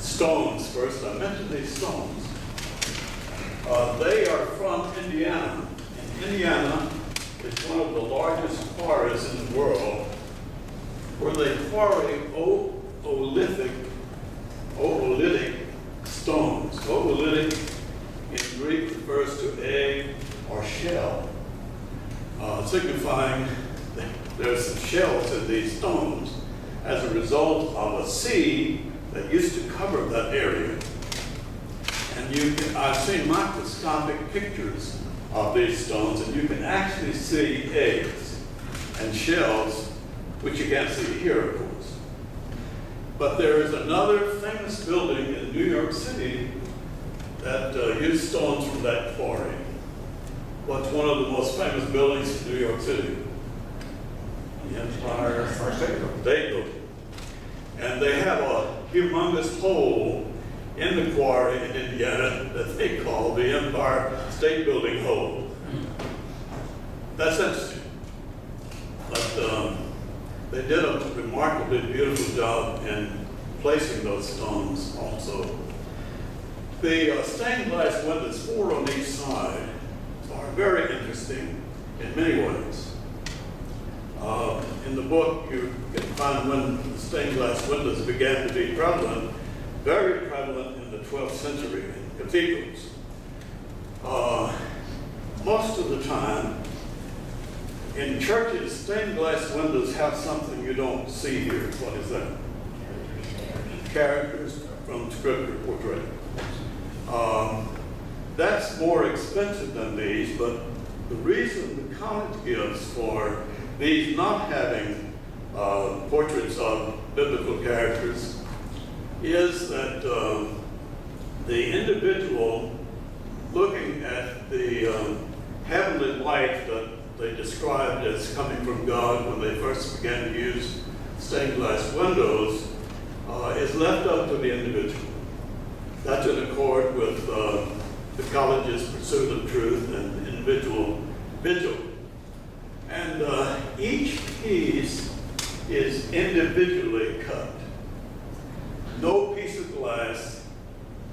stones first. I mentioned these stones. They are from Indiana. And Indiana is one of the largest quarries in the world, where they quarry oolitic stones. Oolitic in Greek refers to egg or shell, signifying that there's some shells in these stones as a result of a sea that used to cover that area. And I've seen microscopic pictures of these stones, and you can actually see eggs and shells, which you can't see here, of course. But there is another famous building in New York City that used stones from that quarry. What's one of the most famous buildings in New York City? The Empire State Building. And they have a humongous hole in the quarry in Indiana that they call the Empire State Building hole. That's interesting. But they did a remarkably beautiful job in placing those stones also. The stained glass windows, 4 on each side, are very interesting in many ways. In the book, you can find when the stained glass windows began to be prevalent, very prevalent in the 12th century in cathedrals. Most of the time, in churches, stained glass windows have something you don't see here. What is that? Characters from Scripture portrayed. That's more expensive than these, but the reason the college gives for these not having portraits of biblical characters is that the individual looking at the heavenly light that they described as coming from God when they first began to use stained glass windows is left up to the individual. That's in accord with the college's pursuit of truth and individual vigil. And each piece is individually cut. No piece of glass,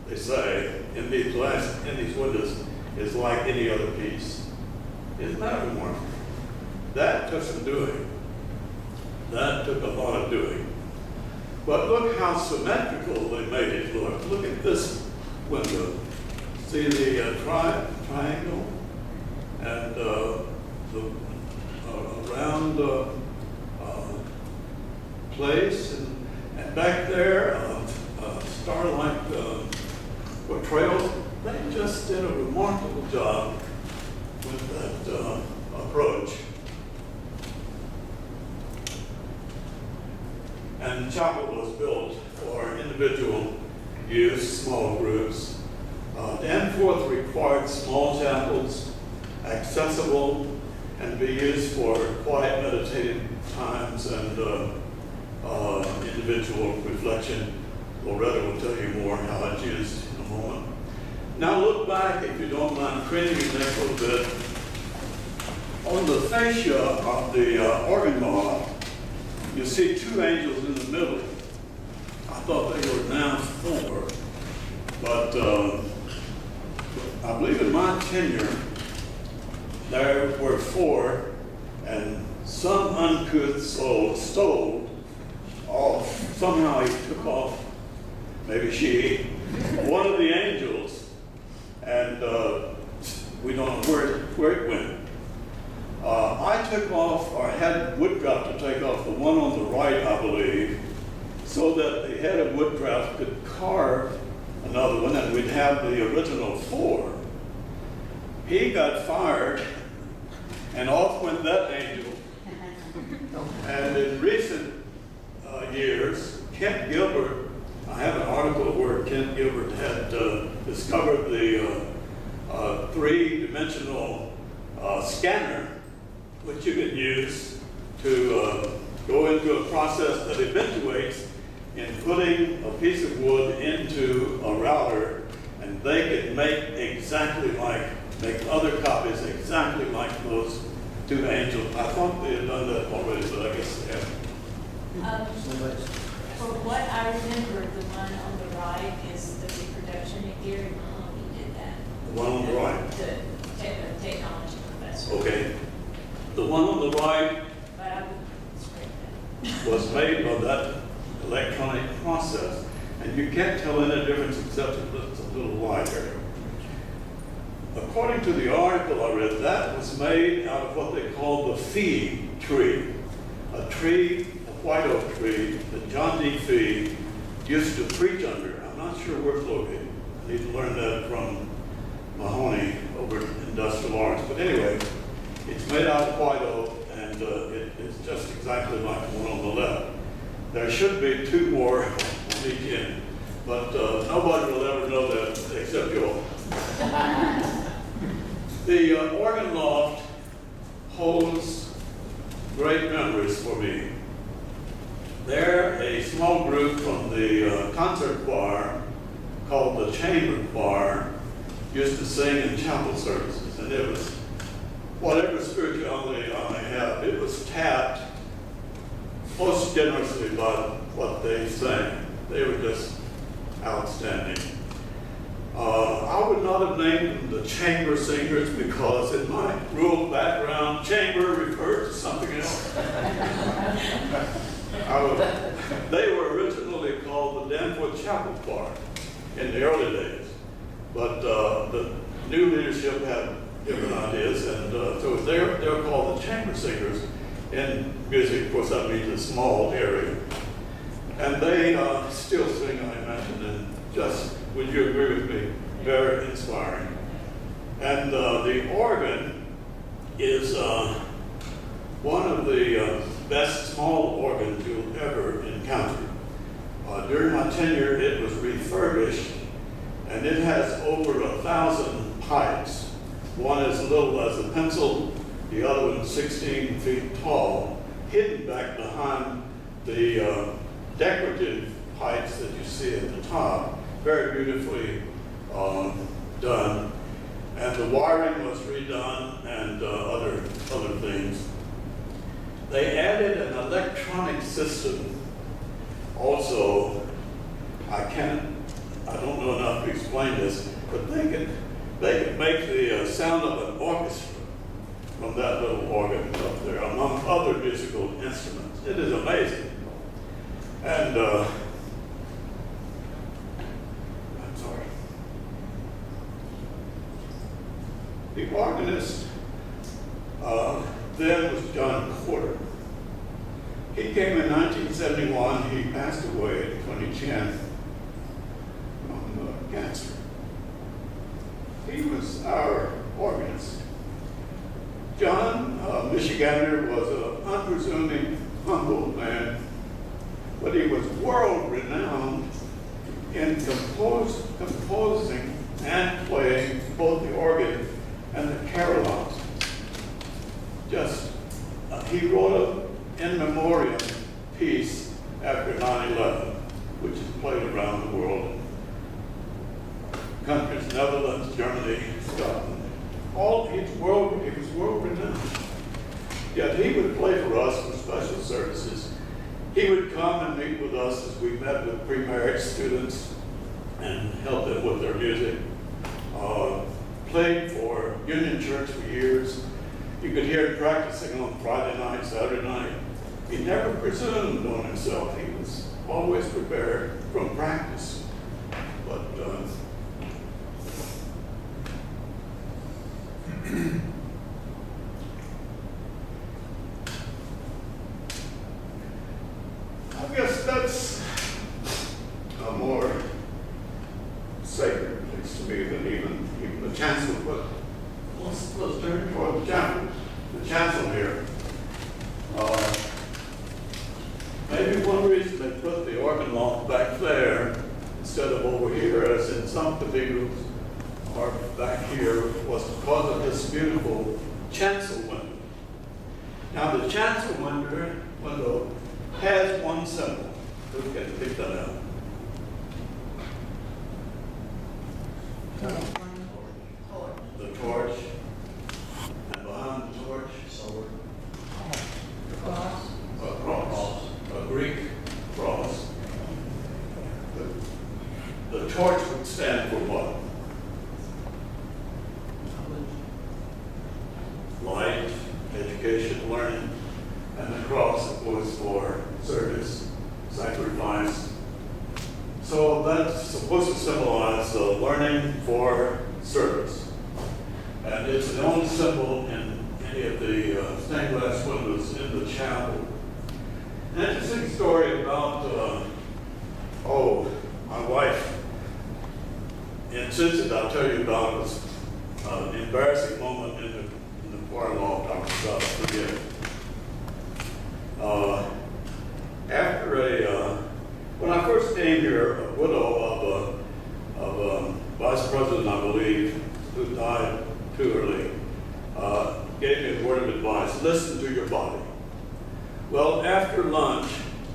they say, in these windows is like any other piece. Isn't that remarkable? That took some doing. That took a lot of doing. But look how symmetrical they made it look. Look at this window. See the triangle and the round place, and back there, starlight portrayals. They just did a remarkable job with that approach. And the chapel was built for individual use, small groups. Danforth required small chapels, accessible, and be used for quiet meditative times and individual reflection. Loretta will tell you more how it's used in a moment. Now look back, if you don't mind cringing the neck a little bit. On the fascia of the organ loft, you see 2 angels in the middle. I thought they were now 4, but I believe in my tenure, there were 4, and some uncouth soul stole off, somehow he took off, maybe she, one of the angels, and we don't know where it went. I took off, or had Woodcraft to take off the one on the right, I believe, so that the head of Woodcraft could carve another one, and we'd have the original 4. He got fired, and off went that angel. And in recent years, Kent Gilbert, I have an article where Kent Gilbert had discovered the 3-dimensional scanner, which you can use to go into a process that eventuates in putting a piece of wood into a router, and they can make other copies exactly like those 2 angels. I thought they had done that already, but I guess they haven't. From what I remember, the one on the right is the reproduction, and Gary Mahoney did that. The one on the right. The technology professor. Okay. The one on the right But I would scrape that. was made by that electronic process, and you can't tell any difference except it looks a little lighter. According to the article I read, that was made out of what they call the fee tree, a white oak tree that John D. Fee used to preach under. I'm not sure where it's located. I need to learn that from Mahoney over at Industrial Arts. But anyway, it's made out of white oak, and it's just exactly like the one on the left. There should be two more on each end, but nobody will ever know that except you all. The organ loft holds great memories for me. There, a small group from the concert choir called the chamber choir used to sing in chapel services, and it was whatever spirituality I may have, it was tapped most generously by what they sang. They were just outstanding. I would not have named them the chamber singers because in my rural background, chamber referred to something else. They were originally called the Danforth Chapel Choir in the early days, but the new leadership had different ideas, and so they're called the chamber singers. In music, of course, that means a small area. And they still sing, I imagine, and just, would you agree with me, very inspiring. And the organ is one of the best small organs you'll ever encounter. During my tenure, it was refurbished, and it has over 1,000 pipes. One is as little as a pencil, the other one 16 feet tall, hidden back behind the decorative pipes that you see at the top, very beautifully done. And the wiring was redone and other things. They added an electronic system. Also, I don't know enough to explain this, but they could make the sound of an orchestra from that little organ up there, among other musical instruments. It is amazing. And I'm sorry. The organist then was John Porter. He came in 1971. He passed away in 2010 from cancer. He was our organist. John, Michigander, was an unpresuming, humble man, but he was world-renowned in composing and playing both the organ and the carillons. He wrote an in memoriam piece after 9/11, which is played around the world. Countries, Netherlands, Germany, Scotland. He was world-renowned. Yet he would play for us for special services. He would come and meet with us as we met with pre-marriage students and helped them with their music. Played for Union Church for years. You could hear him practicing on Friday night, Saturday night. He never presumed on himself. He was always prepared from practice. But I guess that's a more sacred place to me than even the chancel. But let's turn toward the chancel here. Maybe one reason they put the organ loft back there instead of over here, as in some cathedrals are back here, was because of this beautiful chancel window. Now the chancel window has one symbol. Who can pick that out? The torch. And behind the torch, a cross. A Greek cross. torch would stand for what? Light, education, learning, and the cross, of course, for service, sacrifice. So that's supposed to symbolize learning for service. And it's the only symbol in any of the stained glass windows in the chapel. An interesting story about, my wife insisted I'll tell you about was an embarrassing moment in the choir loft I was about to forget. When I first came here, a widow of a vice president, I believe, who died too early, gave me a word of advice: listen to your body. Well, after lunch,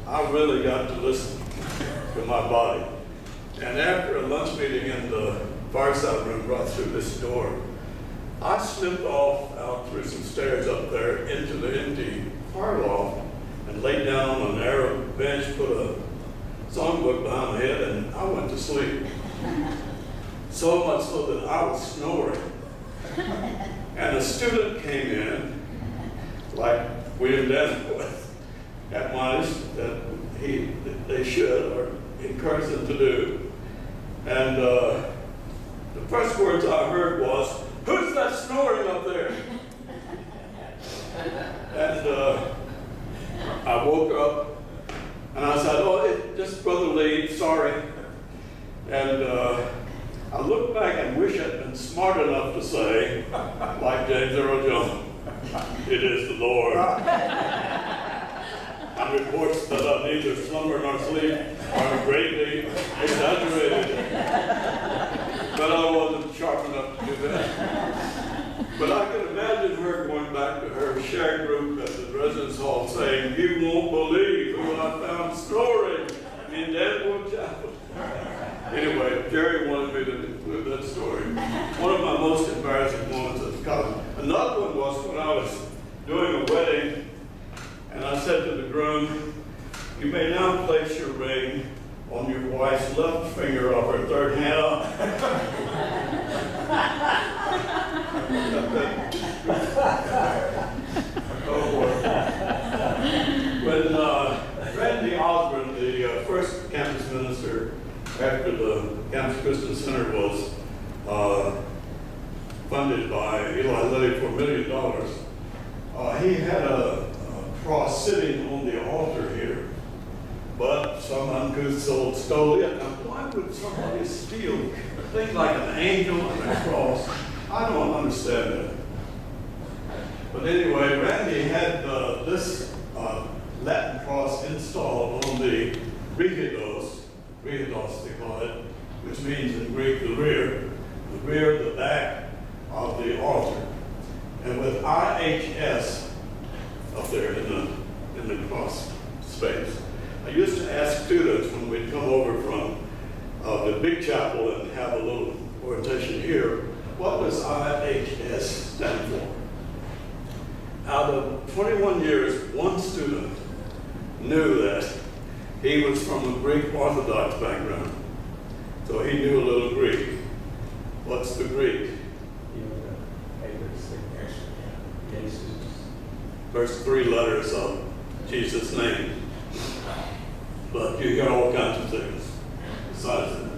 I really got to listen to my body. And after a lunch meeting in the fireside room right through this door, I slipped off out through some stairs up there into the empty choir loft and laid down on a narrow bench, put a songbook behind my head, and I went to sleep. So much so that I was snoring. And a student came in, like William Danforth admonished that they should, or encouraged them to do. And the first words I heard was, "Who's that snoring up there?" And I woke up and I said, "Oh, it's just Brother Lee, sorry." And I looked back and wish I'd been smart enough to say, like James Earl Jones, "It is the Lord." And reports that I neither slumber nor sleep are greatly exaggerated. But I wasn't sharp enough to do that. But I can imagine her going back to her share group at the residence hall saying, "You won't believe who I found snoring in Danforth Chapel." Anyway, Jerry wanted me to include that story. One of my most embarrassing moments at college. Another one was when I was doing a wedding, and I said to the groom, "You may now place your ring on your wife's left finger of her third hand up." Oh boy. When Randy Osborne, the first campus minister after the Campus Christian Center was funded by Eli Lilly for $1 million, he had a cross sitting on the altar here. But some uncouth soul stole it. Now, why would somebody steal a thing like an angel and a cross? I don't understand that. But anyway, Randy had this Latin cross installed on the rehidos they call it, which means in Greek the back of the altar. And with IHS up there in the cross space. I used to ask students when we'd come over from the big chapel and have a little orientation here, what does IHS stand for? Out of 21 years, one student knew that. He was from a Greek Orthodox background, so he knew a little Greek. What's the Greek? First 3 letters of Jesus' name. But you hear all kinds of things besides that.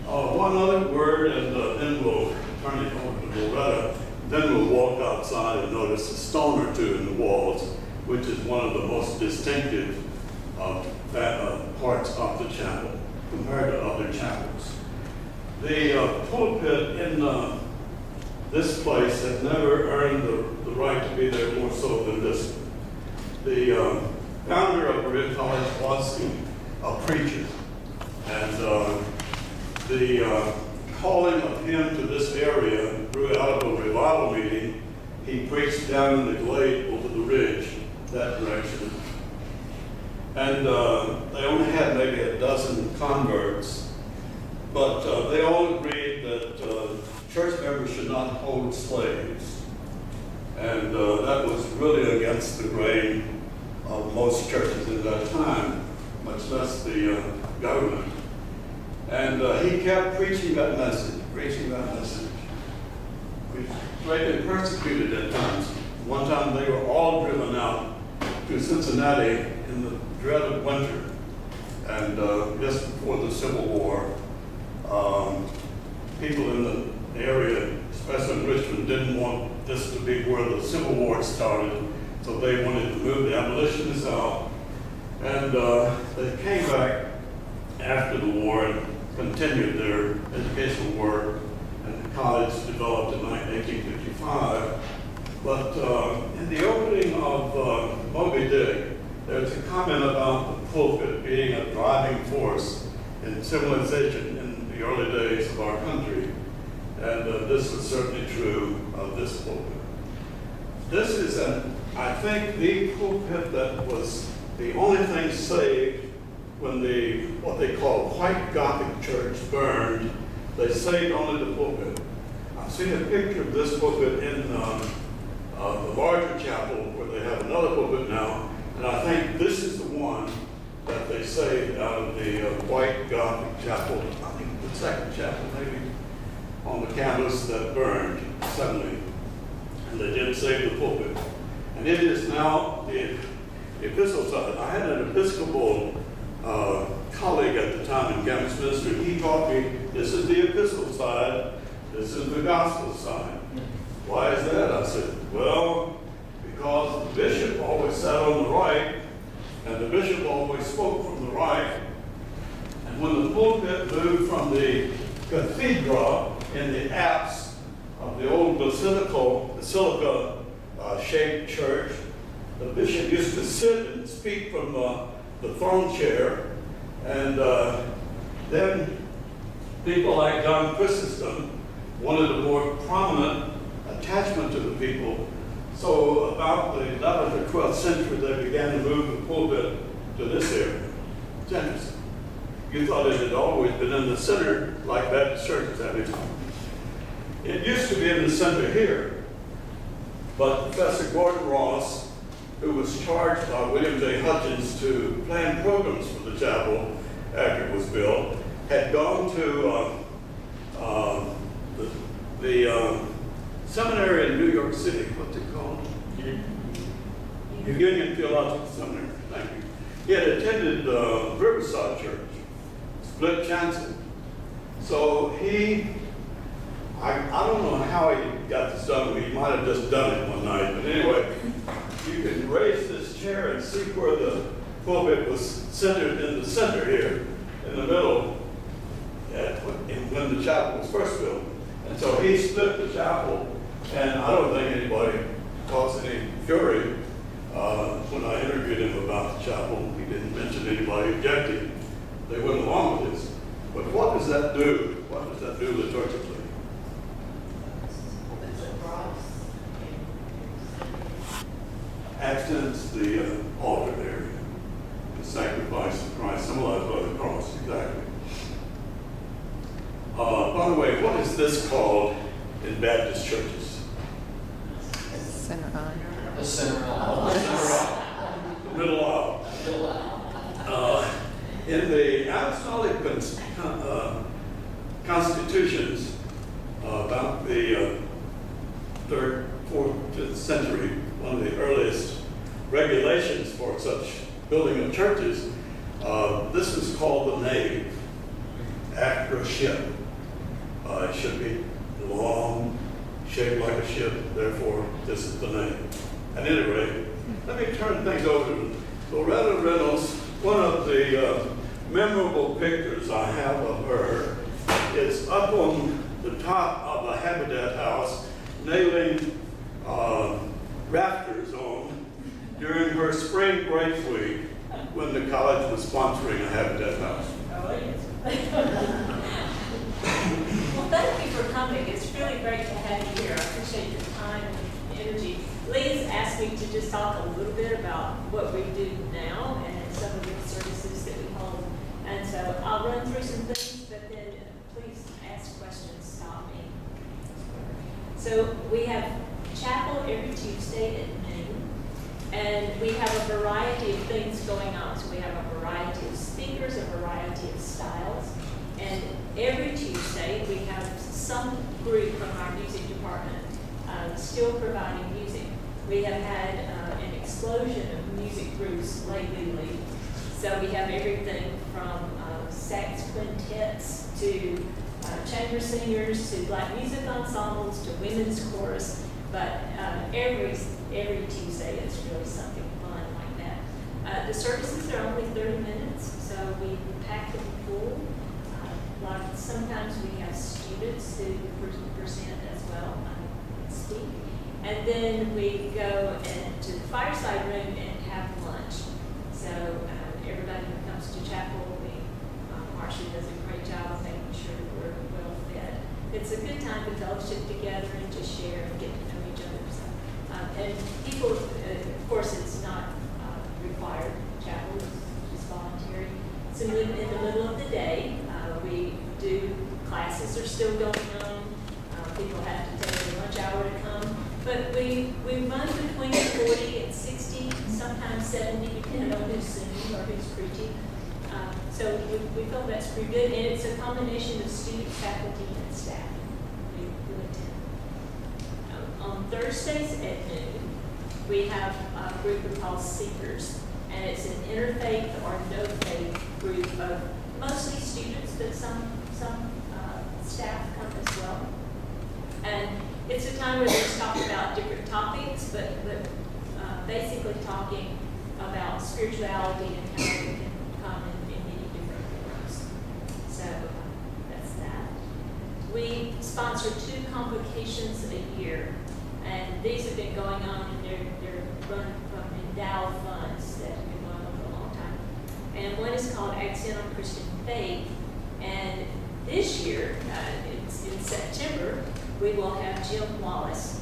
One other word, and then we'll turn it over to Loretta. Then we'll walk outside and notice a stone or two in the walls, which is one of the most distinctive parts of the chapel compared to other chapels. The pulpit in this place has never earned the right to be there more so than this one. The founder of Berea College was a preacher, and the calling of him to this area grew out of a revival meeting. He preached down in the glade over the ridge, that direction. And they only had maybe a dozen converts, but they all agreed that church members should not hold slaves. And that was really against the grain of most churches in that time, much less the government. And he kept preaching that message, preaching that message. We greatly persecuted at times. One time they were all driven out to Cincinnati in the dread of winter. And just before the Civil War, people in the area, especially in Richmond, didn't want this to be where the Civil War started. So they wanted to move the abolitionists out. And they came back after the war and continued their educational work. And the college developed in 1855. But in the opening of Moby Dick, there's a comment about the pulpit being a driving force in civilization in the early days of our country. And this is certainly true of this pulpit. This is, I think, the pulpit that was the only thing saved when what they call white Gothic church burned. They saved only the pulpit. I've seen a picture of this pulpit in the larger chapel where they have another pulpit now, and I think this is the one that they saved out of the white Gothic chapel. I think the second chapel maybe on the campus that burned suddenly, and they did save the pulpit. And it is now the epistle side. I had an Episcopal colleague at the time in campus ministry. He taught me this is the epistle side, this is the gospel side. Why is that? I said, well, because the bishop always sat on the right, and the bishop always spoke from the right. And when the pulpit moved from the cathedra in the apse of the old basilica-shaped church, the bishop used to sit and speak from the throne chair, and then people like John Chrysostom wanted a more prominent attachment to the people. So about the 11th or 12th century, they began to move the pulpit to this area. It's interesting. You thought it had always been in the center like Baptist churches have it. It used to be in the center here, but Professor Gordon Ross, who was charged by William J. Hutchins to plan programs for the chapel after it was built, had gone to the seminary in New York City. What's it called? Union Theological Seminary. Thank you. He had attended Riverside Church, split chancel. So I don't know how he got this done. He might have just done it one night. But anyway, you can raise this chair and see where the pulpit was centered in the center here, in the middle, when the chapel was first built. And so he split the chapel, and I don't think anybody caused any fury when I interviewed him about the chapel. He didn't mention anybody objecting. They went along with this. But what does that do? What does that do liturgically? Accents the altar there, the sacrifice of Christ, symbolized by the cross, exactly. By the way, what is this called in Baptist churches? Center aisle. The center aisle. The middle aisle. In the apostolic constitutions about the 3rd, 4th, 5th century, one of the earliest regulations for such building of churches, this is called the nave, after a ship. It should be long, shaped like a ship, therefore this is the nave. At any rate, let me turn things over to Loretta Reynolds. One of the memorable pictures I have of her is up on the top of a Habitat house, nailing rafters on during her spring break week when the college was sponsoring a Habitat house. Oh, yes. Well, thank you for coming. It's really great to have you here. I appreciate your time and energy. Please ask me to just talk a little bit about what we do now and some of the services that we hold. And so I'll run through some things, but then please ask questions, stop me. So we have chapel every Tuesday at noon, and we have a variety of things going on. So we have a variety of speakers, a variety of styles. And every Tuesday, we have some group from our music department still providing music. We have had an explosion of music groups lately. So we have everything from sax quintets to chamber singers to black music ensembles to women's chorus. But every Tuesday it's really something fun like that. The services are only 30 minutes, so we pack them full. Sometimes we have students who present as well, speak. And then we go to the fireside room and have lunch. So everybody who comes to chapel, Marcia does a great job of making sure we're well fed. It's a good time to fellowship together and to share and get to know each other. So, and people, of course, it's not required. Chapel is just voluntary. So in the middle of the day, we do, classes are still going on. People have to take their lunch hour to come. But we run between 40 and 60, sometimes 70, depending on who's singing or who's preaching. So we feel that's pretty good. And it's a combination of students, faculty, and staff. We attend. On Thursdays at noon, we have a group we call Seekers. And it's an interfaith or no-faith group of mostly students, but some staff come as well. And it's a time where they talk about different topics, but basically talking about spirituality and how we can come in many different forms. So that's that. We sponsor 2 convocations a year, and these have been going on, and they're run from endowed funds that have been going on for a long time. And one is called Accent on Christian Faith, and this year, it's in September, we will have Jim Wallace.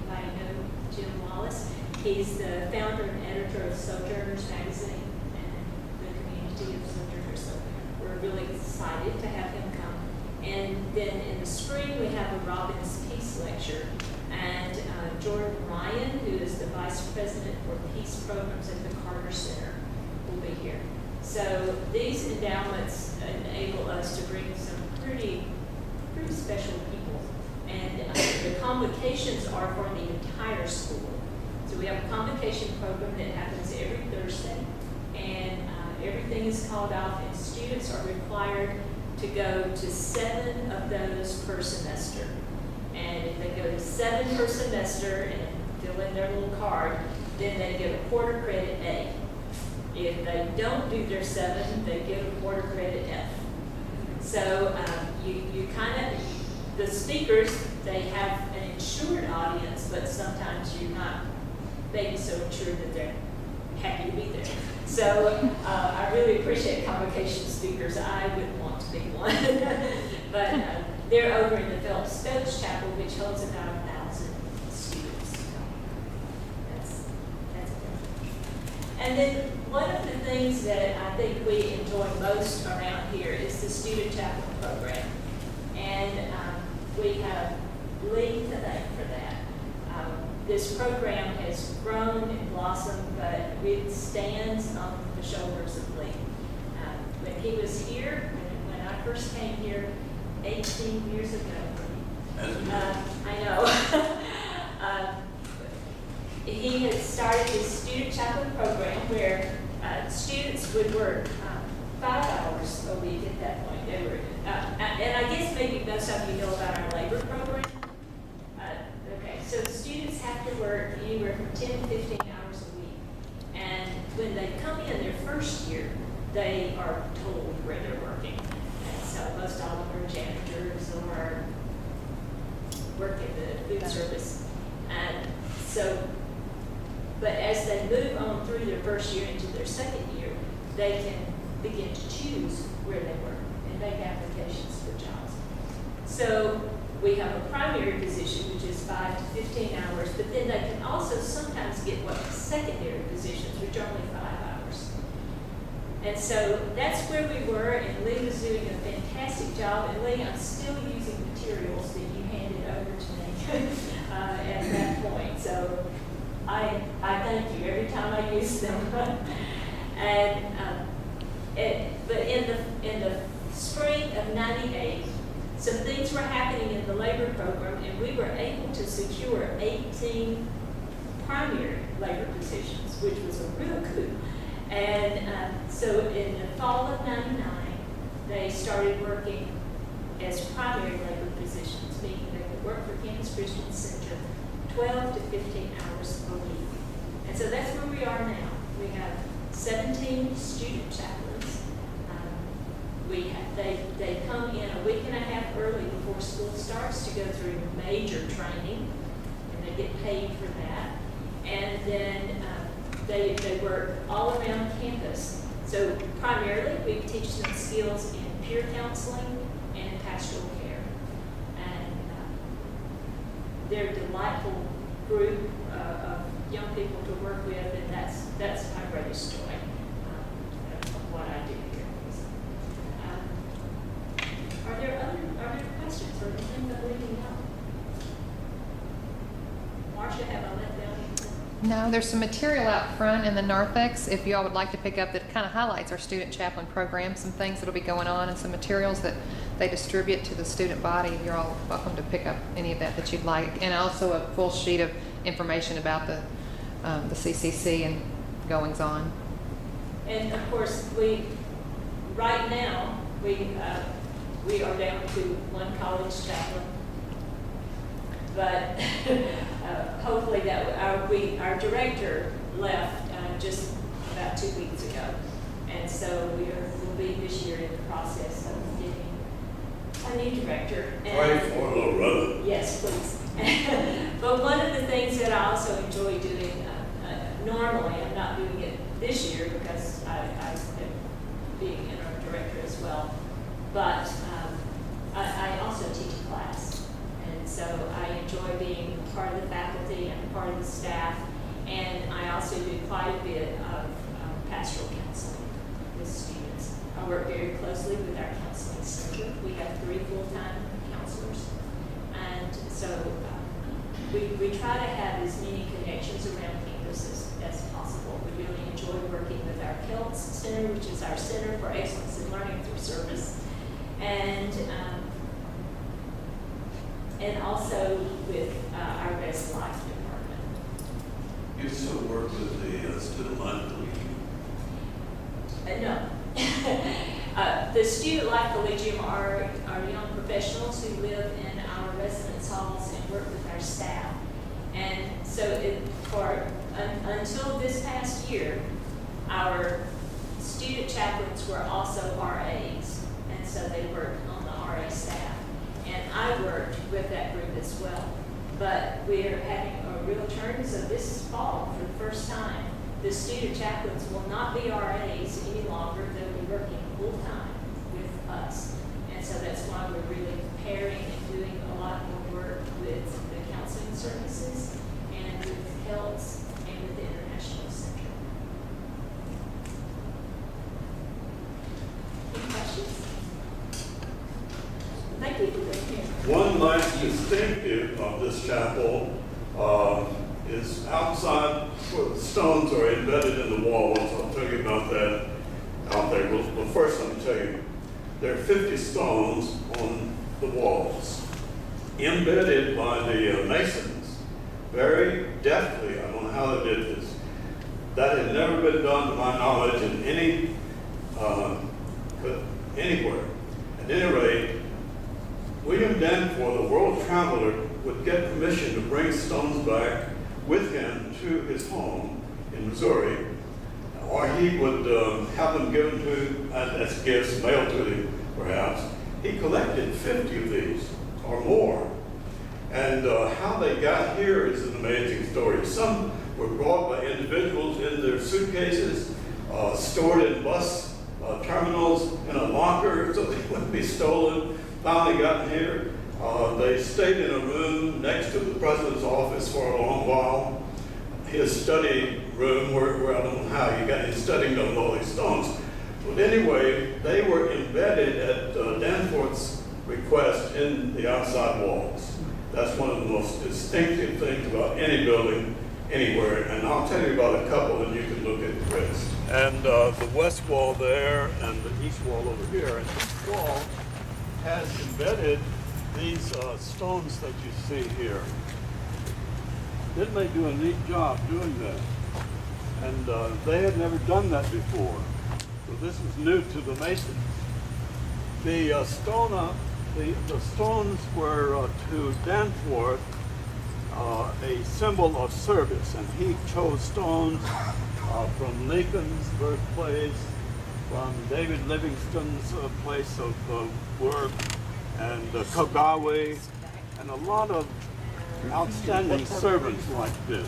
Anybody know Jim Wallace? He's the founder and editor of Sojourners magazine and the community of Sojourners. So we're really excited to have him come. And then in the spring, we have a Robbins Peace Lecture. And Jordan Ryan, who is the Vice President for Peace Programs at the Carter Center, will be here. So these endowments enable us to bring some pretty special people. And the convocations are for the entire school. So we have a convocation program that happens every Thursday. And everything is called off, and students are required to go to 7 of those per semester. And if they go to 7 per semester and fill in their little card, then they get a quarter credit A. If they don't do their 7, they get a quarter credit F. So you kind of, the speakers, they have an insured audience, but sometimes you're not maybe so insured that they're happy to be there. So I really appreciate convocation speakers. I wouldn't want to be one. But they're over in the Phelps Chapel, which holds about 1,000 students. So that's it. And then one of the things that I think we enjoy most around here is the student chaplain program. And we have Lee to thank for that. This program has grown and blossomed, but it stands on the shoulders of Lee. When he was here, when I first came here 18 years ago, I know, he had started this student chaplain program where students would work 5 hours a week at that point. They were, and I guess maybe most of you know about our labor program. Okay, so students have to work anywhere from 10 to 15 hours a week. And when they come in their first year, they are told where they're working. And so most of them are janitors or work at the food service. And so, but as they move on through their first year into their second year, they can begin to choose where they work and make applications for jobs. So we have a primary position, which is 5 to 15 hours, but then they can also sometimes get secondary positions, which are only 5 hours. And so that's where we were, and Lee was doing a fantastic job. And Lee, I'm still using materials that you handed over to me at that point. So I thank you every time I use them. And but in the spring of '98, some things were happening in the labor program, and we were able to secure 18 primary labor positions, which was a real coup. And so in the fall of '99, they started working as primary labor positions, meaning they would work for Campus Christian Center 12 to 15 hours a week. And so that's where we are now. We have 17 student chaplains. They come in a week and a half early before school starts to go through major training, and they get paid for that. And then they work all around campus. So primarily, we teach them skills in peer counseling and pastoral care. And they're a delightful group of young people to work with, and that's my greatest joy of what I do here. Are there questions or anything that we leaving out? Marcia, have I let down anything? No, there's some material out front in the narthex if you all would like to pick up that kind of highlights our student chaplain program, some things that'll be going on and some materials that they distribute to the student body. You're all welcome to pick up any of that you'd like. And also a full sheet of information about the CCC and goings on. And of course, right now, we are down to one college chaplain. But hopefully that our director left just about 2 weeks ago, and so we'll be this year in the process of getting a new director. Pray for a little brother. Yes, please. But one of the things that I also enjoy doing, normally I'm not doing it this year because I am being interim director as well, but I also teach a class. And so I enjoy being part of the faculty and part of the staff, and I also do quite a bit of pastoral counseling with students. I work very closely with our counseling center. We have 3 full-time counselors, and so we try to have as many connections around campus as possible. We really enjoy working with our CELTS Center, which is our Center for Excellence in Learning Through Service, and also with our Best Life department. You still work with the Student Life Collegium? No. The Student Life Collegium are young professionals who live in our residence halls and work with our staff. And so until this past year, our student chaplains were also RAs, and so they worked on the RA staff. And I worked with that group as well. But we're having a real turn, so this fall, for the first time, the student chaplains will not be RAs any longer. They'll be working full-time with us. And so that's why we're really pairing and doing a lot more work with the counseling services and with CELTS and with the International Center. Any questions? Thank you for being here. One nice distinctive of this chapel is outside where the stones are embedded in the walls. I'll tell you about that out there. Well, first let me tell you, there are 50 stones on the walls, embedded by the masons, very deftly. I don't know how they did this. That had never been done to my knowledge in anywhere. At any rate, William Danforth, a world traveler, would get permission to bring stones back with him to his home in Missouri, or he would have them given to as gifts, mailed to him perhaps. He collected 50 of these or more. And how they got here is an amazing story. Some were brought by individuals in their suitcases, stored in bus terminals in a locker so they wouldn't be stolen. Finally got here. They stayed in a room next to the president's office for a long while. His study room, where I don't know how he got his studying on all these stones. But anyway, they were embedded at Danforth's request in the outside walls. That's one of the most distinctive things about any building anywhere. And I'll tell you about a couple and you can look at the rest. And the west wall there and the east wall over here. wall has embedded these stones that you see here. Didn't they do a neat job doing that? And they had never done that before. So this is new to the masons. The stones were to Danforth a symbol of service, and he chose stones from Lincoln's birthplace, from David Livingstone's place of work, and Kagawe, and a lot of outstanding servants like this.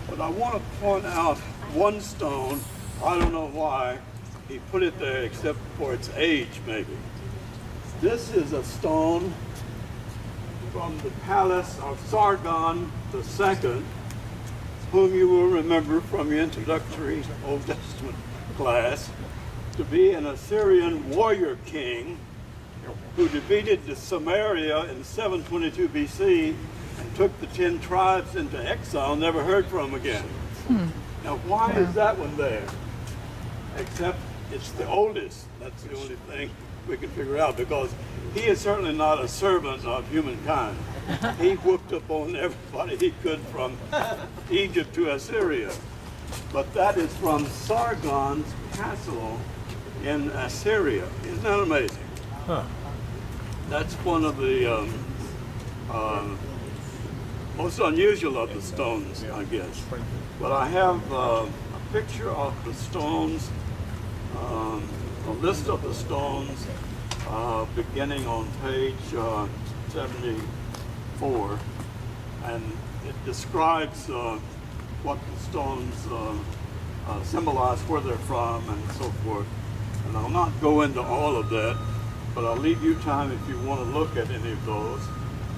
But I want to point out one stone. I don't know why he put it there except for its age, maybe. This is a stone from the palace of Sargon II, whom you will remember from your introductory Old Testament class to be an Assyrian warrior king who defeated Samaria in 722 BC and took the 10 tribes into exile, never heard from again. Now, why is that one there? Except it's the oldest. That's the only thing we can figure out, because he is certainly not a servant of humankind. He whooped up on everybody he could from Egypt to Assyria. But that is from Sargon's castle in Assyria. Isn't that amazing? Huh. That's one of the most unusual of the stones, I guess. But I have a picture of the stones, a list of the stones, beginning on page 74, and it describes what the stones symbolize, where they're from, and so forth. And I'll not go into all of that, but I'll leave you time if you want to look at any of those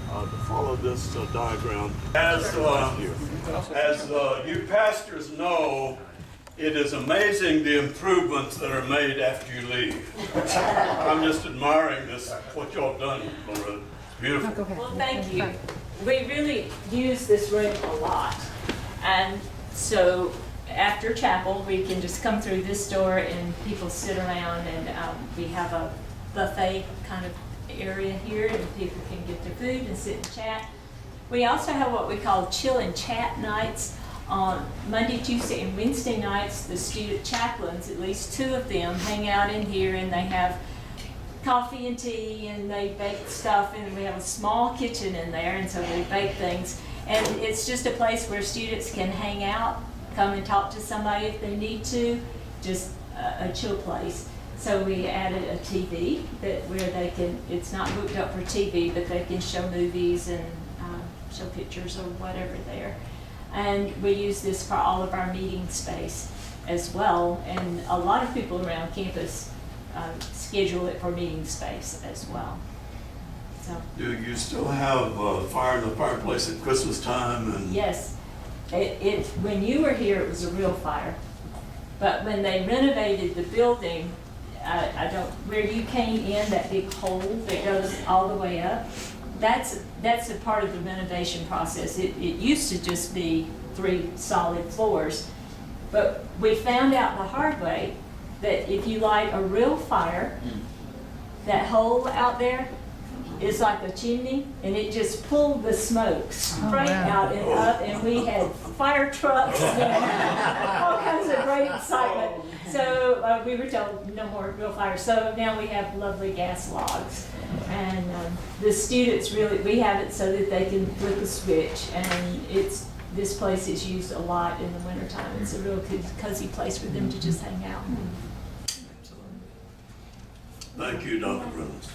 to follow this diagram. As you pastors know, it is amazing the improvements that are made after you leave. I'm just admiring this, what y'all done, Laura. Beautiful. Well, thank you. We really use this room a lot. And so after chapel, we can just come through this door and people sit around, and we have a buffet kind of area here, and people can get their food and sit and chat. We also have what we call chill and chat nights. On Monday, Tuesday, and Wednesday nights, the student chaplains, at least 2 of them, hang out in here, and they have coffee and tea, and they bake stuff, and we have a small kitchen in there, and so they bake things. And it's just a place where students can hang out, come and talk to somebody if they need to, just a chill place. So we added a TV where they can, it's not hooked up for TV, but they can show movies and show pictures or whatever there. And we use this for all of our meeting space as well. And a lot of people around campus schedule it for meeting space as well. So. Do you still have fire in the fireplace at Christmas time? And yes. When you were here, it was a real fire. But when they renovated the building, where you came in, that big hole that goes all the way up, that's a part of the renovation process. It used to just be 3 solid floors, but we found out the hard way that if you light a real fire, that hole out there is like a chimney, and it just pulled the smoke straight out and up, and we had fire trucks and all kinds of great excitement. So we were told no more real fire. So now we have lovely gas logs. And the students we have it so that they can flip a switch, and this place is used a lot in the wintertime. It's a real cozy place for them to just hang out. thank you, Dr. Reynolds.